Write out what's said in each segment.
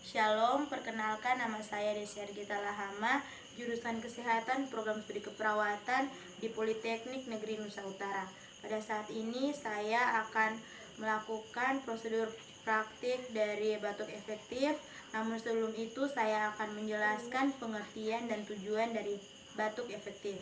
Shalom, perkenalkan nama saya Desi Argita Lahama, jurusan Kesehatan Program Studi Keperawatan di Politeknik Negeri Nusa Utara. Pada saat ini saya akan melakukan prosedur praktik dari batuk efektif. Namun sebelum itu saya akan menjelaskan pengertian dan tujuan dari batuk efektif.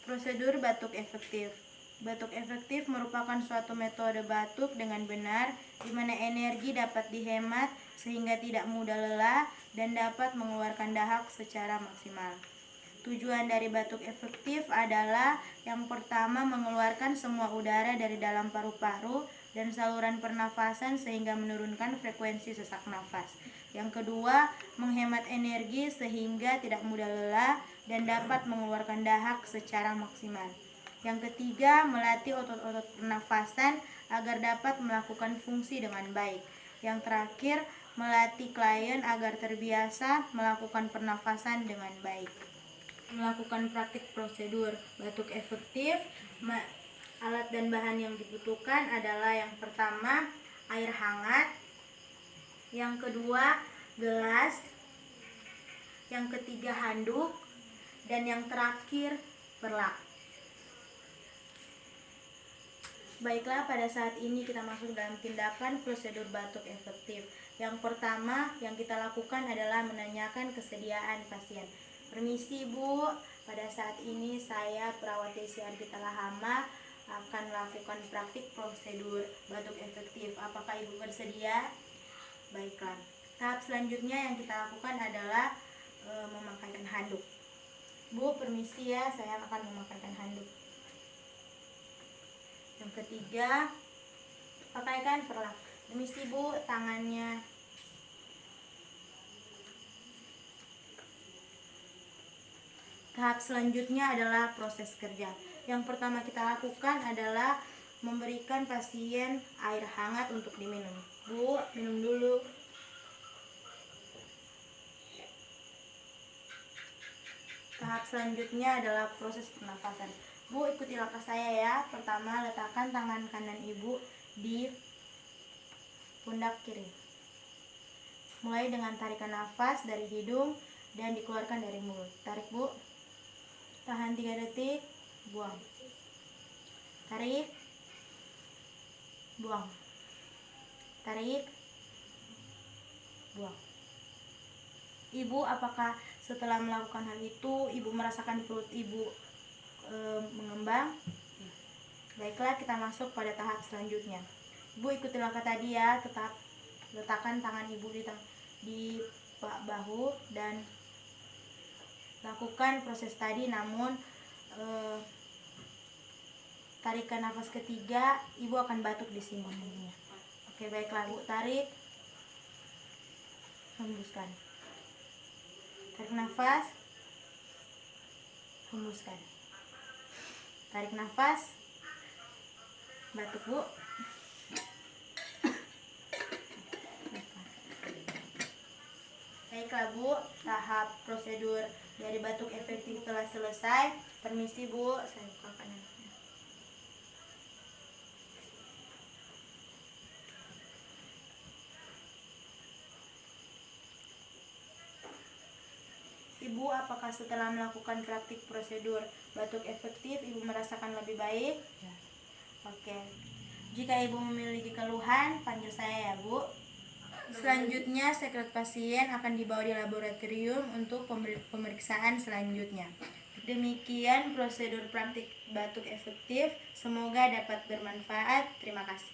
Prosedur batuk efektif. Batuk efektif merupakan suatu metode batuk dengan benar, di mana energi dapat dihemat sehingga tidak mudah lelah dan dapat mengeluarkan dahak secara maksimal. Tujuan dari batuk efektif adalah yang pertama mengeluarkan semua udara dari dalam paru-paru dan saluran pernafasan sehingga menurunkan frekuensi sesak nafas. Yang kedua, menghemat energi sehingga tidak mudah lelah dan dapat mengeluarkan dahak secara maksimal. Yang ketiga, melatih otot-otot pernafasan agar dapat melakukan fungsi dengan baik. Yang terakhir, melatih klien agar terbiasa melakukan pernafasan dengan baik. Melakukan praktik prosedur batuk efektif, alat dan bahan yang dibutuhkan adalah yang pertama, air hangat, yang kedua, gelas, yang ketiga, handuk, dan yang terakhir, perlak. Baiklah, pada saat ini kita masuk dalam tindakan prosedur batuk efektif. Yang pertama yang kita lakukan adalah menanyakan kesediaan pasien. Permisi Bu, pada saat ini saya perawat Desi Argita Lahama akan melakukan praktik prosedur batuk efektif. Apakah Ibu bersedia? Baiklah. Tahap selanjutnya yang kita lakukan adalah memakaikan handuk. Bu, permisi ya, saya akan memakaikan handuk. Yang ketiga, pakaikan perlak. Permisi Bu, tangannya. Tahap selanjutnya adalah proses kerja. Yang pertama kita lakukan adalah memberikan pasien air hangat untuk diminum. Bu, minum dulu. Tahap selanjutnya adalah proses pernafasan. Bu, ikuti langkah saya ya. Pertama, letakkan tangan kanan Ibu di pundak kiri. Mulai dengan tarikan nafas dari hidung dan dikeluarkan dari mulut. Tarik Bu. Tahan 3 detik. Buang. Tarik. Buang. Tarik. Buang. Ibu, apakah setelah melakukan hal itu Ibu merasakan perut Ibu mengembang? Baiklah, kita masuk pada tahap selanjutnya. Ibu ikuti langkah tadi ya, tetap letakkan tangan Ibu di bahu dan lakukan proses tadi, namun tarikan nafas ketiga Ibu akan batuk di sini nantinya. Oke, baiklah Bu, tarik, hembuskan. Tarik nafas, hembuskan. Tarik nafas, batuk Bu. Baiklah Bu, tahap prosedur dari batuk efektif telah selesai. Permisi Bu, saya bukakan handuknya. Ibu, apakah setelah melakukan praktik prosedur batuk efektif Ibu merasakan lebih baik? Ya. Oke. Jika Ibu memiliki keluhan, panggil saya ya Bu. Selanjutnya, sekret pasien akan dibawa di laboratorium untuk pemeriksaan selanjutnya. Demikian prosedur praktik batuk efektif. Semoga dapat bermanfaat. Terima kasih.